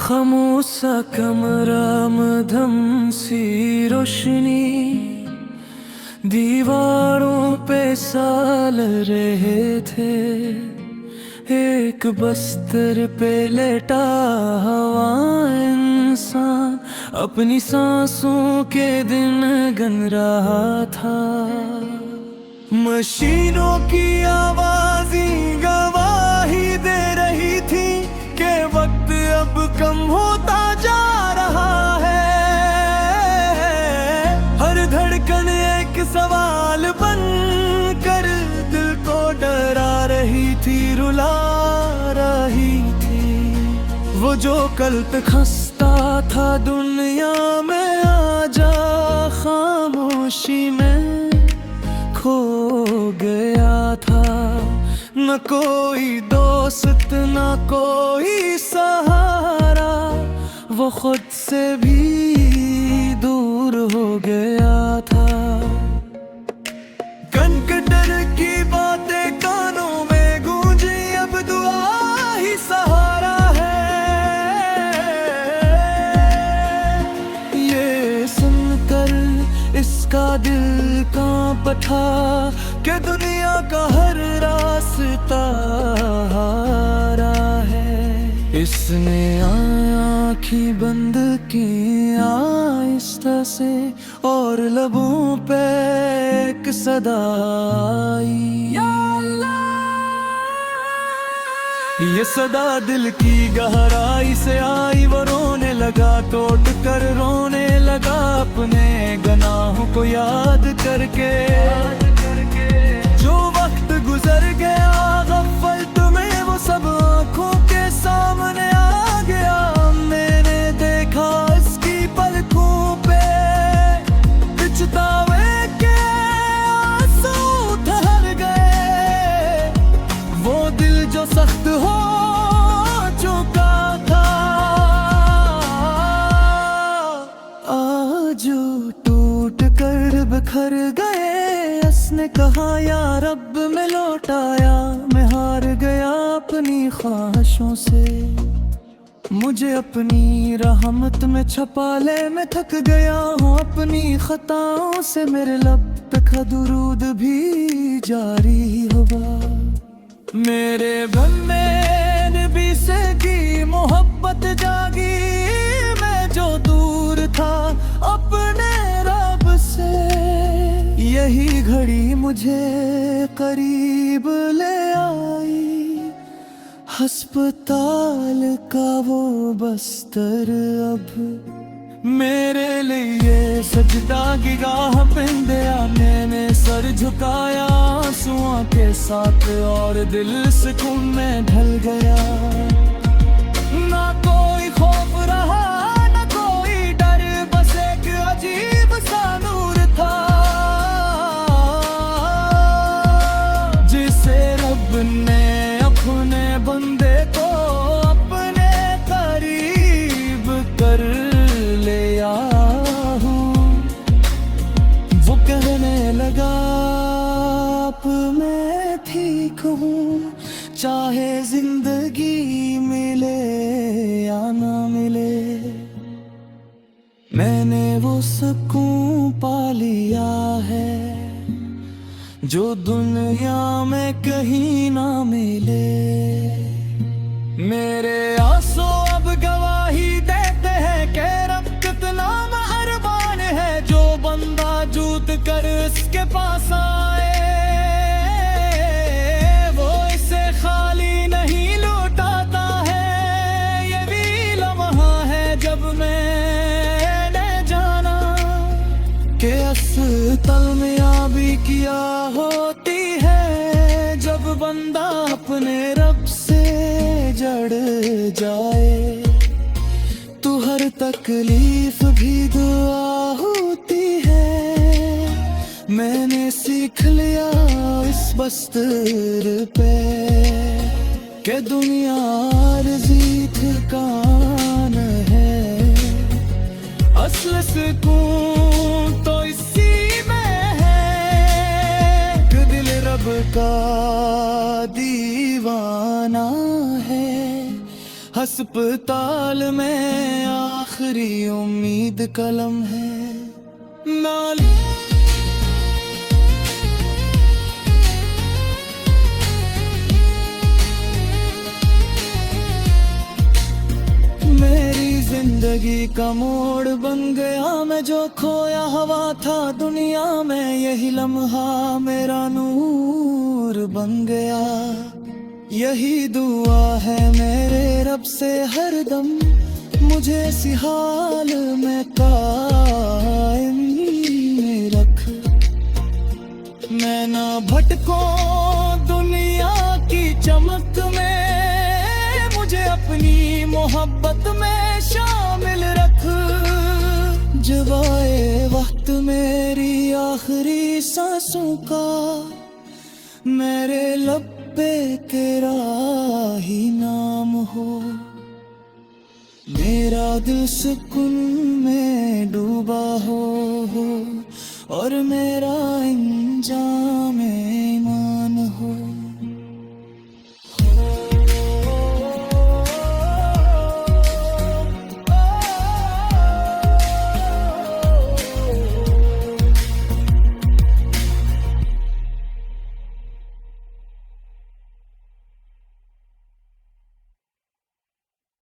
खामोश सा कमरा मधम सी रोशनी, दीवारों पे साल रहे थे। एक बस्तर पे लेटा हुआ इंसान अपनी सांसों के दिन गन रहा था। मशीनों की आवाज़ें गवाही दे रही थी कि वक्त अब कम होता जा रहा है। हर धड़कन एक सवाल बन कर दिल को डरा रही थी, रुला रही थी। वो जो कल पे खस्ता था दुनिया में आजा खामोशी में खो गया था। न कोई दोस्त न कोई सहारा, वो खुद से भी दूर हो गया था। कनकटर की बातें कानों में गूंजी, अब दुआ ही सहारा है। ये सुनकर इसका दिल कांप था कि दुनिया का हर रास्ता हारा है। इसने आँखें बंद की आहिस्ता से और लबों पे एक सदा आई, या अल्लाह। ये सदा दिल की गहराई से आई, वो रोने लगा, टूट कर रोने लगा, अपने गुनाहों को याद करके। जो वक्त गुजर गया गफलत में, वो सब आँखों के सामने आ गया। मैंने देखा इसकी पलकों पे पछतावे के आंसू ठहर गए। वो दिल जो सख्त हो चुका था, आज टूट कर बिखर गए। उसने कहा या रब मैं लौटाया, मैं हार गया अपनी ख्वाहिशों से। मुझे अपनी रहमत में छपा ले, मैं थक गया हूँ अपनी खताओं से। मेरे लब पे दुरूद भी जारी हुआ। मेरे गम में नबी से की मोहब्बत जागी, मैं जो दूर था अपने रब से। यही घड़ी मुझे करीब ले आई, अस्पताल का वो बस्तर अब मेरे लिए सजदा की गाह पिंदिया। मैंने सर झुकाया आंसुओं के साथ और दिल सुकून में ढल गया। ना कोई खौफ रहा ना कोई डर, बस एक अजीब सा नूर था जिसे रब ने अपने बंदे को अपने करीब कर लिया हूँ। वो कहने लगा अब मैं ठीक हूँ, चाहे जिंदगी मिले या ना मिले। मैंने वो सुकून पा लिया है जो दुनिया में कहीं ना मिले। मेरे आंसू अब गवाही देते हैं कि रब कितना मेहरबान है, जो बंदा जूत कर इसके पास आए वो इसे खाली नहीं लौटाता है। ये भी लम्हा है जब मैंने जाना कि अस्सल में याबी किया होती है, जब बंदा अपने रब से जड़ जाए। तो हर तकलीफ भी दुआ होती है, मैंने सीख लिया इस बस्तर पे कि दुनिया आरज़ी ठिकान है। असल सुकून तो इसी में है कि दिल रब का दीवाना है। अस्पताल में आखिरी उम्मीद कलम है। नाल मेरी जिंदगी का मोड़ बन गया, मैं जो खोया हवा था दुनिया में, यही लम्हा मेरा नूर बन गया। यही दुआ है मेरे रब से हरदम, मुझे इसी हाल में कायम रख। मैं ना भटकूं दुनिया की चमक में, मुझे अपनी मोहब्बत में शामिल रख। जब आए वक्त मेरी आखिरी सांसों का, मेरे लब पे तेरा ही नाम हो। मेरा दिल सुकून में डूबा हो और मेरा अंजाम